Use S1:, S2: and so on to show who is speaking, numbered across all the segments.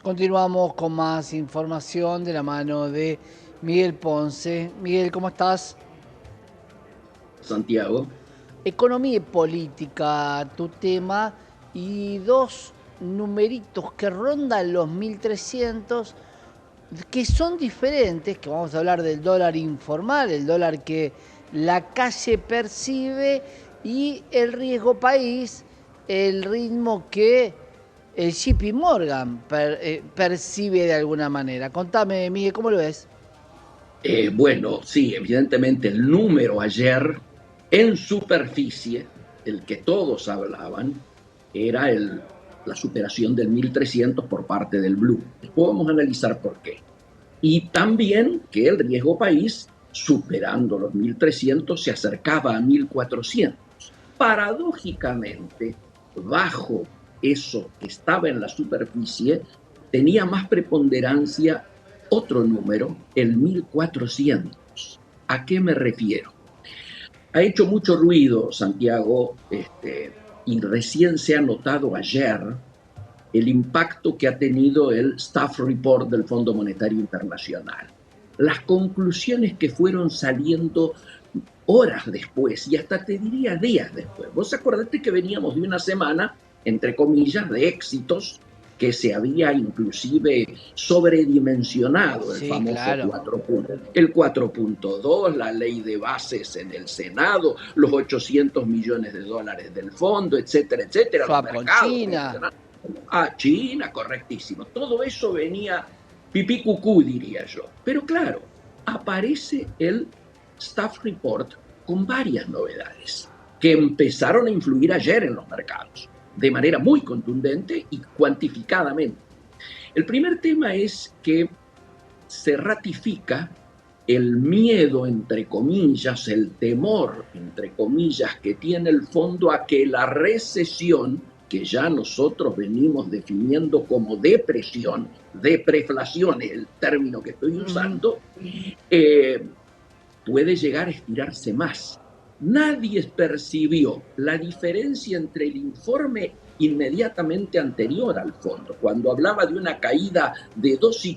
S1: Continuamos con más información de la mano de Miguel Ponce. Miguel, ¿cómo estás?
S2: Santiago.
S1: Economía y política, tu tema, y dos numeritos que rondan los 1300, que son diferentes, que vamos a hablar del dólar informal, el dólar que la calle percibe, y el riesgo país, el ritmo que el JP Morgan percibe de alguna manera. Contame, Miguel, ¿cómo lo ves?
S2: Bueno, sí, evidentemente el número ayer en superficie, el que todos hablaban, era la superación del 1300 por parte del Blue. Después vamos a analizar por qué. Y también que el riesgo país, superando los 1300, se acercaba a 1400. Paradójicamente, bajo eso que estaba en la superficie, tenía más preponderancia otro número, el 1400. ¿A qué me refiero? Ha hecho mucho ruido, Santiago, y recién se ha notado ayer el impacto que ha tenido el Staff Report del Fondo Monetario Internacional. Las conclusiones que fueron saliendo horas después, y hasta te diría días después. Vos acordate que veníamos de una semana, entre comillas, de éxitos, que se había inclusive sobredimensionado el
S1: Sí,
S2: famoso
S1: claro.
S2: 4. El 4.2, la ley de bases en el Senado, los 800 millones de dólares del fondo, etcétera, etcétera, los
S1: Swap con
S2: mercados
S1: China.
S2: reaccionaron. Ah, China, correctísimo. Todo eso venía pipí cucú, diría yo. Pero claro, aparece el Staff Report con varias novedades que empezaron a influir ayer en los mercados de manera muy contundente y cuantificadamente. El primer tema es que se ratifica el miedo, entre comillas, el temor, entre comillas, que tiene el fondo a que la recesión, que ya nosotros venimos definiendo como depresión, depreflación es el término que estoy
S1: Ujú.
S2: usando, eh, puede llegar a estirarse más. Nadie percibió la diferencia entre el informe inmediatamente anterior al fondo, cuando hablaba de una caída de 2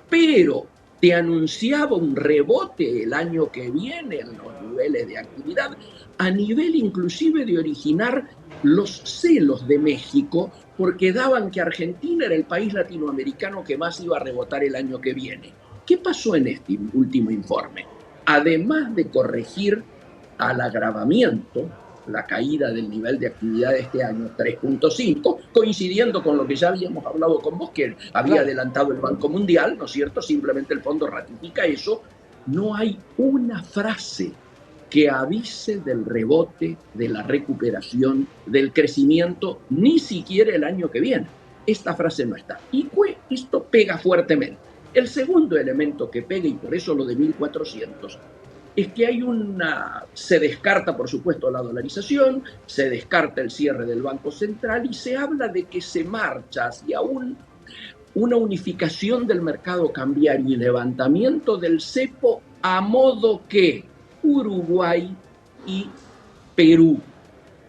S2: pero te anunciaba un rebote el año que viene en los niveles de actividad, a nivel inclusive de originar los celos de México, porque daban que Argentina era el país latinoamericano que más iba a rebotar el año que viene. ¿Qué pasó en este último informe? Además de corregir al agravamiento la caída del nivel de actividad de este año, 3.5, coincidiendo con lo que ya habíamos hablado con vos, que había
S1: Claro.
S2: adelantado el Banco Mundial, ¿no es cierto? Simplemente el fondo ratifica eso. No hay una frase que avise del rebote, de la recuperación, del crecimiento, ni siquiera el año que viene. Esta frase no está. Y esto pega fuertemente. El segundo elemento que pega, y por eso lo de 1400, es que se descarta, por supuesto, la dolarización, se descarta el cierre del Banco Central y se habla de que se marcha hacia una unificación del mercado cambiario y levantamiento del cepo a modo que Uruguay y Perú,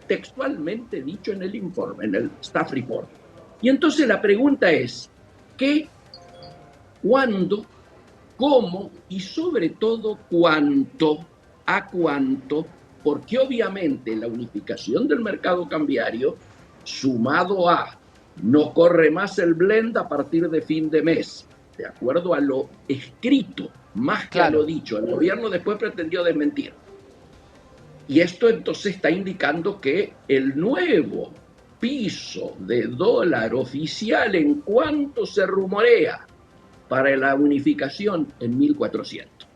S2: textualmente dicho en el informe, en el Staff Report. Y entonces la pregunta es, ¿qué, cuándo, cómo y sobre todo cuánto, a cuánto? Porque obviamente la unificación del mercado cambiario, sumado a no corre más el blend a partir de fin de mes, de acuerdo a lo escrito, más que a lo
S1: Claro.
S2: dicho. El gobierno después pretendió desmentir. Y esto entonces está indicando que el nuevo piso de dólar oficial, en cuanto se rumorea para la unificación, en 1400.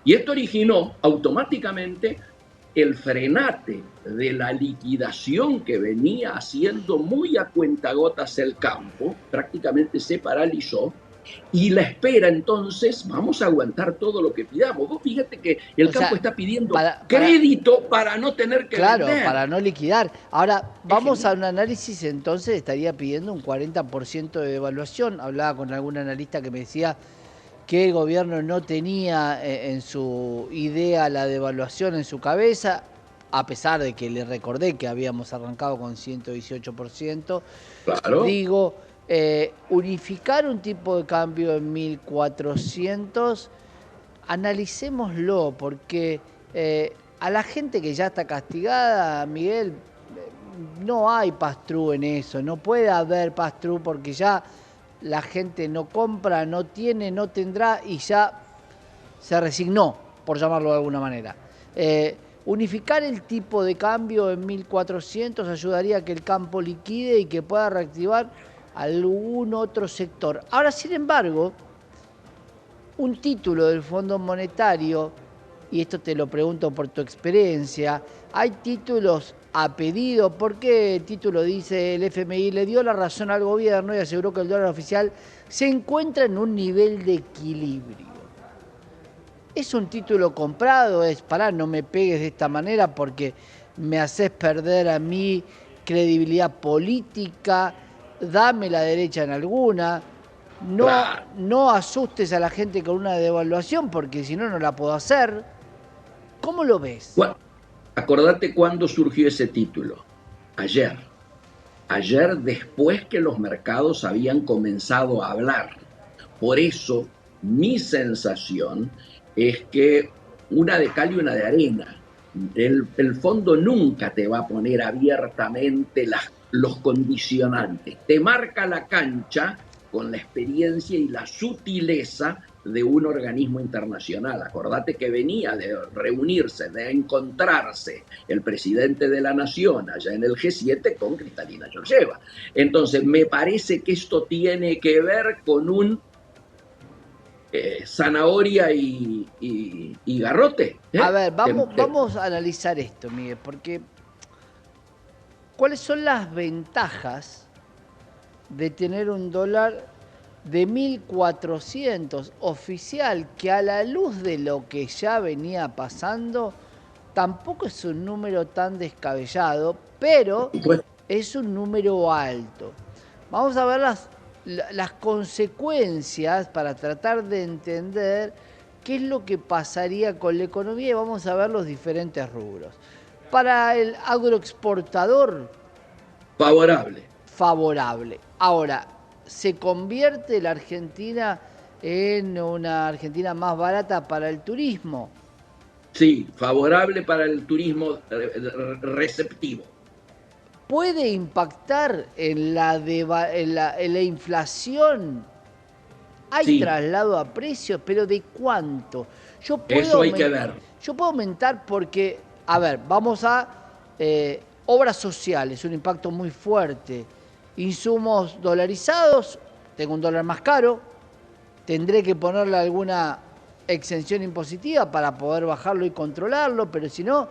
S2: Y esto originó automáticamente el frenate de la liquidación que venía haciendo muy a cuentagotas el campo, prácticamente se paralizó, y la espera entonces, vamos a aguantar todo lo que pidamos. Vos fíjate que el
S1: O
S2: campo
S1: sea,
S2: está pidiendo
S1: para,
S2: crédito para no tener que
S1: claro,
S2: vender.
S1: para no liquidar. Ahora,
S2: Es
S1: vamos a
S2: genial.
S1: un análisis, entonces estaría pidiendo un 40% de devaluación. Hablaba con algún analista que me decía que el gobierno no tenía en su idea la devaluación en su cabeza, a pesar de que le recordé que habíamos arrancado con 118%.
S2: Claro.
S1: Digo, unificar un tipo de cambio en 1400, analicémoslo, porque a la gente que ya está castigada, Miguel, no hay pass-through en eso, no puede haber pass-through porque ya la gente no compra, no tiene, no tendrá y ya se resignó, por llamarlo de alguna manera. Unificar el tipo de cambio en 1400 ayudaría a que el campo liquide y que pueda reactivar algún otro sector. Ahora, sin embargo, un título del Fondo Monetario, y esto te lo pregunto por tu experiencia, hay títulos a pedido. ¿Por qué el título dice el FMI le dio la razón al gobierno y aseguró que el dólar oficial se encuentra en un nivel de equilibrio? ¿Es un título comprado? Es, pará, no me pegues de esta manera porque me haces perder a mí credibilidad política, dame la derecha en alguna,
S2: Claro.
S1: no asustes a la gente con una devaluación porque si no, no la puedo hacer. ¿Cómo lo ves?
S2: Acordate cuándo surgió ese título. Ayer. Ayer después que los mercados habían comenzado a hablar. Por eso mi sensación es que una de cal y una de arena. El fondo nunca te va a poner abiertamente los condicionantes. Te marca la cancha con la experiencia y la sutileza de un organismo internacional. Acordate que venía de reunirse, de encontrarse el presidente de la nación allá en el G7 con Kristalina Georgieva. Entonces, me parece que esto tiene que ver con un zanahoria y garrote.
S1: A ver, vamos a analizar esto, Miguel, porque ¿cuáles son las ventajas de tener un dólar de 1400 oficial, que a la luz de lo que ya venía pasando, tampoco es un número tan descabellado, pero
S2: Pues,
S1: es un número alto? Vamos a ver las consecuencias para tratar de entender qué es lo que pasaría con la economía y vamos a ver los diferentes rubros. Para el agroexportador,
S2: favorable.
S1: favorable. Ahora, ¿se convierte la Argentina en una Argentina más barata para el turismo?
S2: Sí, favorable para el turismo receptivo.
S1: ¿Puede impactar en la inflación? Hay
S2: Sí,
S1: traslado a precios, pero ¿de cuánto?
S2: eso hay que ver.
S1: Yo puedo aumentar porque, a ver, vamos a obras sociales, un impacto muy fuerte. Insumos dolarizados, tengo un dólar más caro, tendré que ponerle alguna exención impositiva para poder bajarlo y controlarlo, pero si no,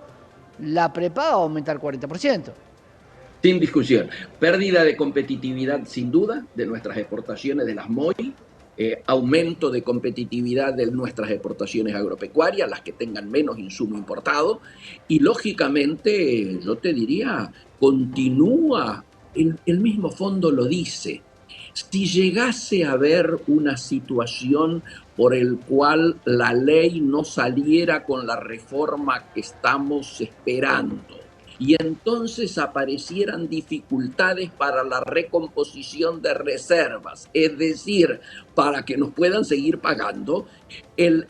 S1: la prepaga va a aumentar 40%.
S2: Sin discusión. Pérdida de competitividad, sin duda, de nuestras exportaciones de las MOI, aumento de competitividad de nuestras exportaciones agropecuarias, las que tengan menos insumo importado, y lógicamente, yo te diría, continúa, el mismo fondo lo dice, si llegase a haber una situación por el cual la ley no saliera con la reforma que estamos esperando, y entonces aparecieran dificultades para la recomposición de reservas, es decir, para que nos puedan seguir pagando, el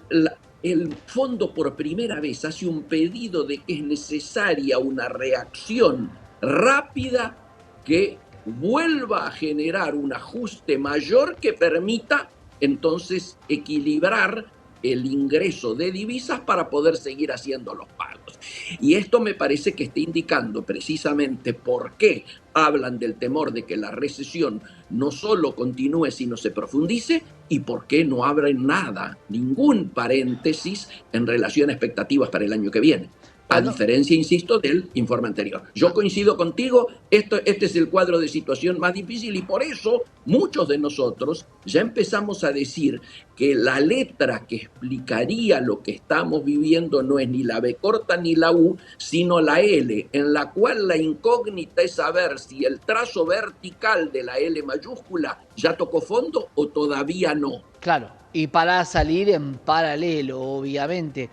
S2: fondo por primera vez hace un pedido de que es necesaria una reacción rápida que vuelva a generar un ajuste mayor que permita entonces equilibrar el ingreso de divisas para poder seguir haciendo los pagos. Y esto me parece que está indicando precisamente por qué hablan del temor de que la recesión no solo continúe, sino se profundice, y por qué no abren nada, ningún paréntesis en relación a expectativas para el año que viene. A diferencia, insisto, del informe anterior. Yo coincido contigo, este es el cuadro de situación más difícil y por eso muchos de nosotros ya empezamos a decir que la letra que explicaría lo que estamos viviendo no es ni la B corta ni la U, sino la L, en la cual la incógnita es saber si el trazo vertical de la L mayúscula ya tocó fondo o todavía no.
S1: Claro, y para salir en paralelo, obviamente.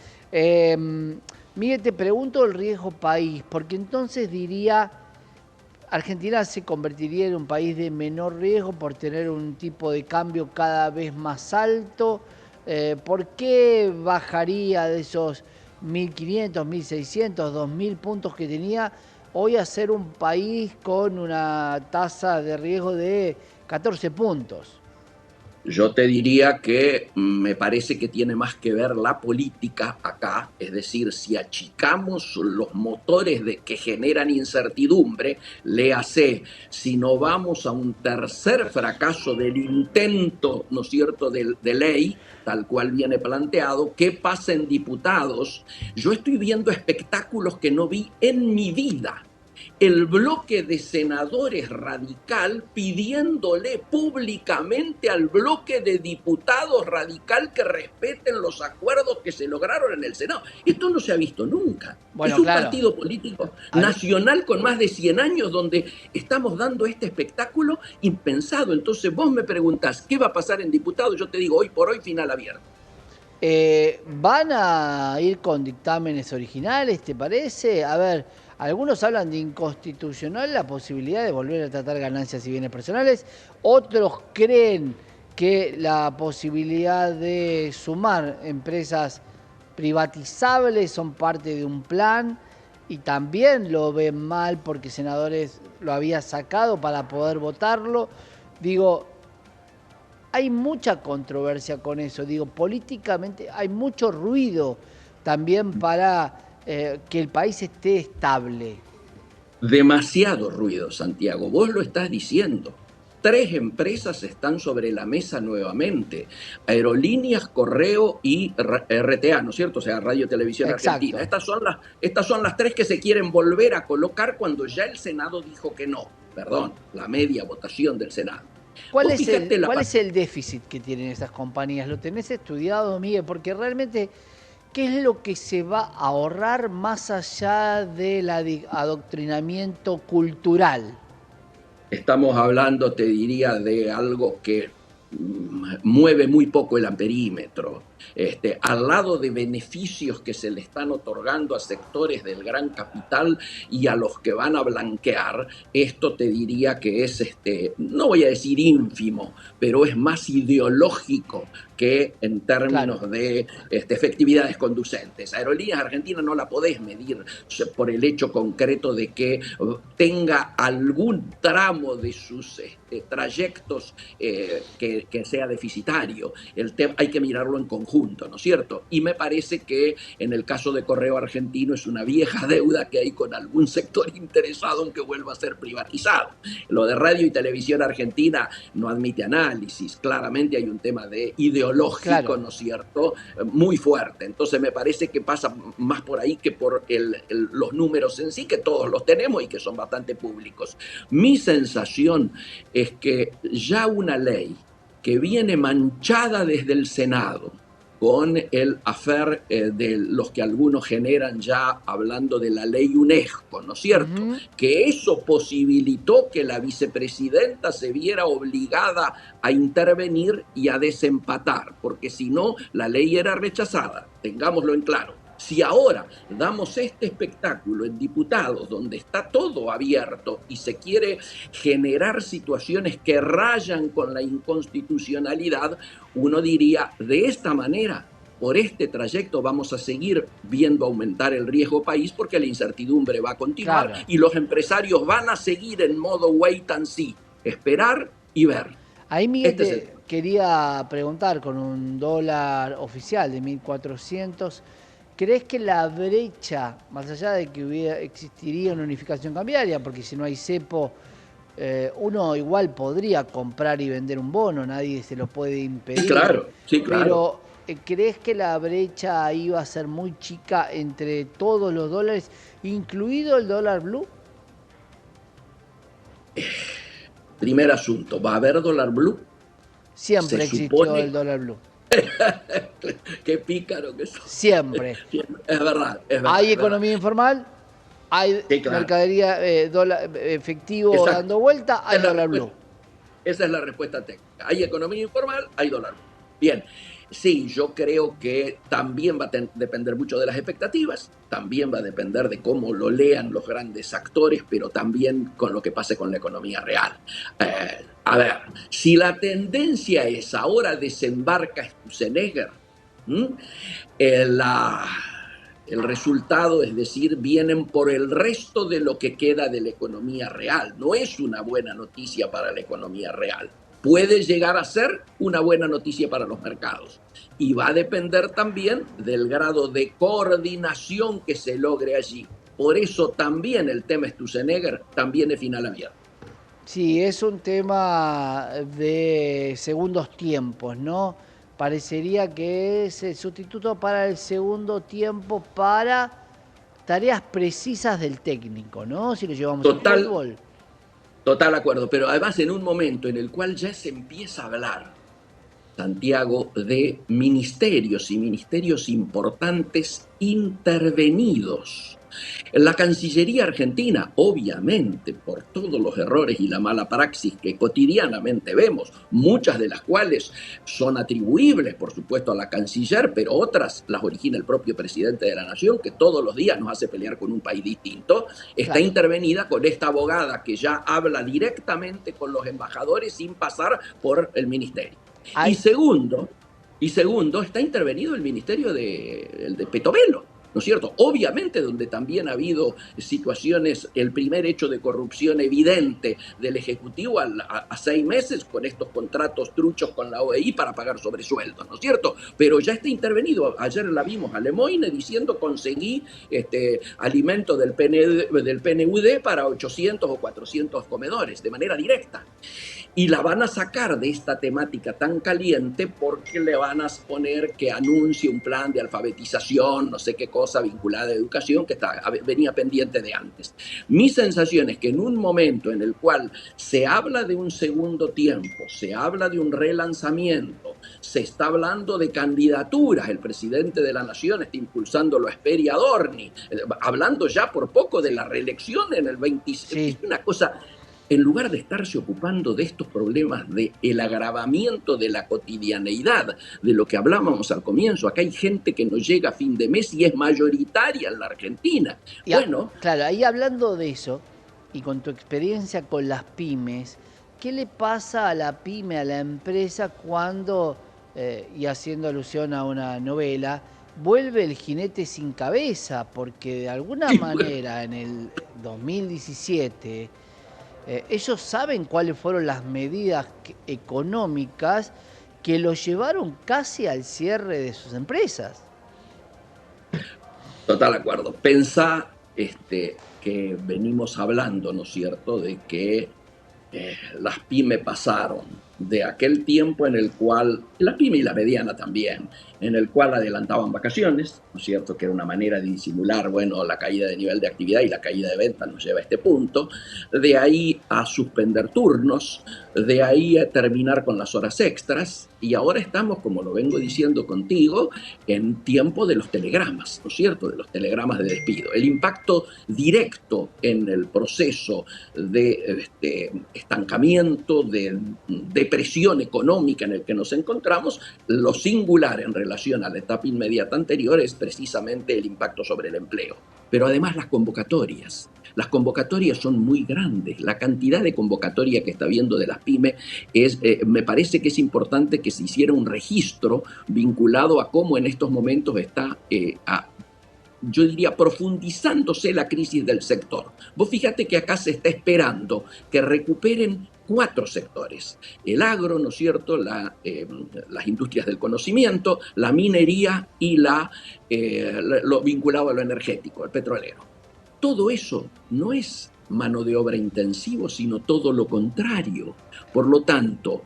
S1: Miguel, te pregunto el riesgo país, porque entonces diría, Argentina se convertiría en un país de menor riesgo por tener un tipo de cambio cada vez más alto. ¿Por qué bajaría de esos 1.500, 1.600, 2.000 puntos que tenía hoy a ser un país con una tasa de riesgo de 14 puntos?
S2: Yo te diría que me parece que tiene más que ver la política acá, es decir, si achicamos los motores que generan incertidumbre, léase, si no vamos a un tercer fracaso del intento, ¿no es cierto?, de ley, tal cual viene planteado, ¿qué pasa en diputados? Yo estoy viendo espectáculos que no vi en mi vida. El bloque de senadores radical pidiéndole públicamente al bloque de diputados radical que respeten los acuerdos que se lograron en el Senado. Esto no se ha visto nunca. Es
S1: Bueno,
S2: un
S1: claro.
S2: partido político nacional con más de 100 años donde estamos dando este espectáculo impensado. Entonces vos me preguntás, ¿qué va a pasar en diputados? Yo te digo, hoy por hoy, final abierto.
S1: ¿Van a ir con dictámenes originales, te parece? A ver, algunos hablan de inconstitucional la posibilidad de volver a tratar ganancias y bienes personales, otros creen que la posibilidad de sumar empresas privatizables son parte de un plan y también lo ven mal porque senadores lo había sacado para poder votarlo. Digo, hay mucha controversia con eso, digo, políticamente hay mucho ruido también para que el país esté estable.
S2: Demasiado ruido, Santiago. Vos lo estás diciendo. Tres empresas están sobre la mesa nuevamente. Aerolíneas, Correo y RTA, ¿no es cierto? O sea, Radio Televisión Argentina.
S1: Exacto.
S2: Estas son las tres que se quieren volver a colocar cuando ya el Senado dijo que no. Perdón, la media votación del Senado.
S1: ¿Cuál
S2: Vos
S1: es
S2: fijate
S1: cuál es el déficit que tienen esas compañías? ¿Lo tenés estudiado, Miguel? Porque realmente, ¿qué es lo que se va a ahorrar más allá del adoctrinamiento cultural?
S2: Estamos hablando, te diría, de algo que mueve muy poco el amperímetro. Al lado de beneficios que se le están otorgando a sectores del gran capital y a los que van a blanquear, esto te diría que es, no voy a decir ínfimo, pero es más ideológico que en términos
S1: Claro.
S2: de efectividades conducentes. Aerolíneas Argentinas no la podés medir por el hecho concreto de que tenga algún tramo de sus trayectos que sea deficitario. Hay que mirarlo en conjunto, ¿no es cierto? Y me parece que en el caso de Correo Argentino es una vieja deuda que hay con algún sector interesado en que vuelva a ser privatizado. Lo de Radio y Televisión Argentina no admite análisis. Claramente hay un tema de ideológico,
S1: Claro.
S2: ¿no es cierto?, muy fuerte. Entonces me parece que pasa más por ahí que por los números en sí, que todos los tenemos y que son bastante públicos. Mi sensación es que ya una ley que viene manchada desde el Senado con el affair de los que algunos generan ya hablando de la ley UNESCO, ¿no es cierto? Que eso posibilitó que la vicepresidenta se viera obligada a intervenir y a desempatar, porque si no, la ley era rechazada, tengámoslo en claro. Si ahora damos este espectáculo en diputados donde está todo abierto y se quiere generar situaciones que rayan con la inconstitucionalidad, uno diría, de esta manera, por este trayecto vamos a seguir viendo aumentar el riesgo país porque la incertidumbre va a continuar,
S1: Claro.
S2: y los empresarios van a seguir en modo wait and see, esperar y ver.
S1: Ahí, Miguel,
S2: Este es el
S1: te quería preguntar, con un dólar oficial de 1.400, ¿crees que la brecha, más allá de que existiría una unificación cambiaria, porque si no hay cepo, uno igual podría comprar y vender un bono, nadie se lo puede
S2: Sí,
S1: impedir,
S2: claro, sí, claro.
S1: pero ¿crees que la brecha ahí va a ser muy chica entre todos los dólares, incluido el dólar blue?
S2: Primer asunto, ¿va a haber dólar blue? Se
S1: Siempre existió el
S2: supone.
S1: dólar blue.
S2: Qué pícaro que sos.
S1: Siempre.
S2: Es verdad, es verdad,
S1: Hay
S2: es verdad.
S1: economía informal, hay
S2: Sí, claro.
S1: mercadería efectivo
S2: Exacto.
S1: dando vuelta, hay
S2: Es la
S1: dólar blue.
S2: respuesta. Esa es la respuesta técnica. Hay economía informal, hay dólar blue. Bien. Sí, yo creo que también va a depender mucho de las expectativas, también va a depender de cómo lo lean los grandes actores, pero también con lo que pase con la economía real. A ver, si la tendencia es ahora desembarca Sturzenegger, ¿m? La, el resultado, es decir, vienen por el resto de lo que queda de la economía real. No es una buena noticia para la economía real. Puede llegar a ser una buena noticia para los mercados. Y va a depender también del grado de coordinación que se logre allí. Por eso también el tema Sturzenegger también es final abierto.
S1: Sí, es un tema de segundos tiempos, ¿no? Parecería que es el sustituto para el segundo tiempo para tareas precisas del técnico, ¿no? Si lo llevamos al
S2: Total,
S1: fútbol.
S2: total acuerdo. Pero además en un momento en el cual ya se empieza a hablar, Santiago, de ministerios y ministerios importantes intervenidos. La Cancillería Argentina, obviamente, por todos los errores y la mala praxis que cotidianamente vemos, muchas de las cuales son atribuibles, por supuesto, a la canciller, pero otras las origina el propio presidente de la Nación, que todos los días nos hace pelear con un país distinto, está
S1: Claro.
S2: intervenida con esta abogada que ya habla directamente con los embajadores sin pasar por el ministerio. Y
S1: Hay,
S2: segundo, y segundo, está intervenido el ministerio de Petovelo, ¿no es cierto? Obviamente donde también ha habido situaciones, el primer hecho de corrupción evidente del Ejecutivo a 6 meses con estos contratos truchos con la OEI para pagar sobresueldos, ¿no es cierto? Pero ya está intervenido. Ayer la vimos a Lemoyne diciendo conseguí alimento del PNUD para 800 o 400 comedores de manera directa. Y la van a sacar de esta temática tan caliente porque le van a poner que anuncie un plan de alfabetización, no sé qué cosa vinculada a educación que venía pendiente de antes. Mi sensación es que en un momento en el cual se habla de un segundo tiempo, se habla de un relanzamiento, se está hablando de candidaturas, el presidente de la Nación está impulsando lo Esperi Adorni, hablando ya por poco de la reelección en el 26,
S1: sí,
S2: es una cosa en lugar de estarse ocupando de estos problemas del agravamiento de la cotidianeidad, de lo que hablábamos al comienzo, acá hay gente que no llega a fin de mes y es mayoritaria en la Argentina. Bueno,
S1: claro, ahí hablando de eso, y con tu experiencia con las pymes, ¿qué le pasa a la pyme, a la empresa, cuando, y haciendo alusión a una novela, vuelve el jinete sin cabeza? Porque de alguna
S2: sí, bueno,
S1: manera en el 2017 ellos saben cuáles fueron las medidas económicas que los llevaron casi al cierre de sus empresas.
S2: total acuerdo. Pensá que venimos hablando, ¿no es cierto?, de que las pymes pasaron de aquel tiempo en el cual, la pyme y la mediana también, en el cual adelantaban vacaciones, ¿no es cierto?, que era una manera de disimular, bueno, la caída de nivel de actividad y la caída de ventas nos lleva a este punto, de ahí a suspender turnos, de ahí a terminar con las horas extras, y ahora estamos, como lo vengo diciendo contigo, en tiempo de los telegramas, ¿no es cierto?, de los telegramas de despido. El impacto directo en el proceso de estancamiento, de depresión económica en el que nos encontramos, lo singular en relación a la etapa inmediata anterior es precisamente el impacto sobre el empleo. Pero además las convocatorias. Las convocatorias son muy grandes. La cantidad de convocatoria que está viendo de las pymes me parece que es importante que se hiciera un registro vinculado a cómo en estos momentos está yo diría, profundizándose la crisis del sector. Vos fíjate que acá se está esperando que recuperen 4 sectores: el agro, ¿no es cierto?, las industrias del conocimiento, la minería y lo vinculado a lo energético, el petrolero. Todo eso no es mano de obra intensivo, sino todo lo contrario. Por lo tanto,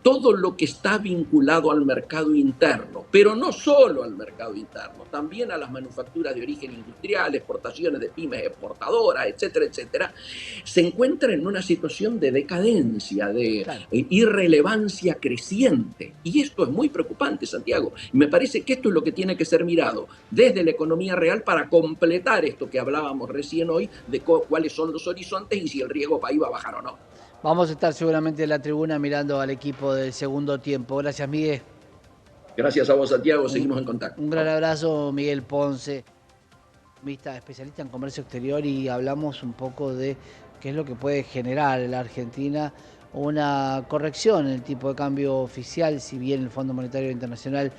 S2: todo lo que está vinculado al mercado interno, pero no solo al mercado interno, también a las manufacturas de origen industrial, exportaciones de pymes exportadoras, etcétera, etcétera, se encuentra en una situación de decadencia, de
S1: Claro.
S2: irrelevancia creciente. Y esto es muy preocupante, Santiago. Y me parece que esto es lo que tiene que ser mirado desde la economía real para completar esto que hablábamos recién hoy de cuáles son los horizontes y si el riesgo ahí va a bajar o no.
S1: Vamos a estar seguramente en la tribuna mirando al equipo del segundo tiempo. Gracias, Miguel.
S2: Gracias a vos, Santiago. Seguimos en contacto.
S1: Un gran abrazo, Miguel Ponce, especialista en comercio exterior, y hablamos un poco de qué es lo que puede generar en la Argentina una corrección en el tipo de cambio oficial, si bien el Fondo Monetario Internacional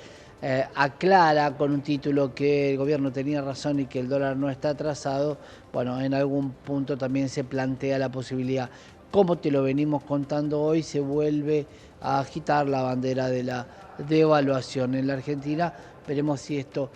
S1: aclara con un título que el gobierno tenía razón y que el dólar no está atrasado. Bueno, en algún punto también se plantea la posibilidad, como te lo venimos contando hoy, se vuelve a agitar la bandera de la devaluación en la Argentina. Veremos si esto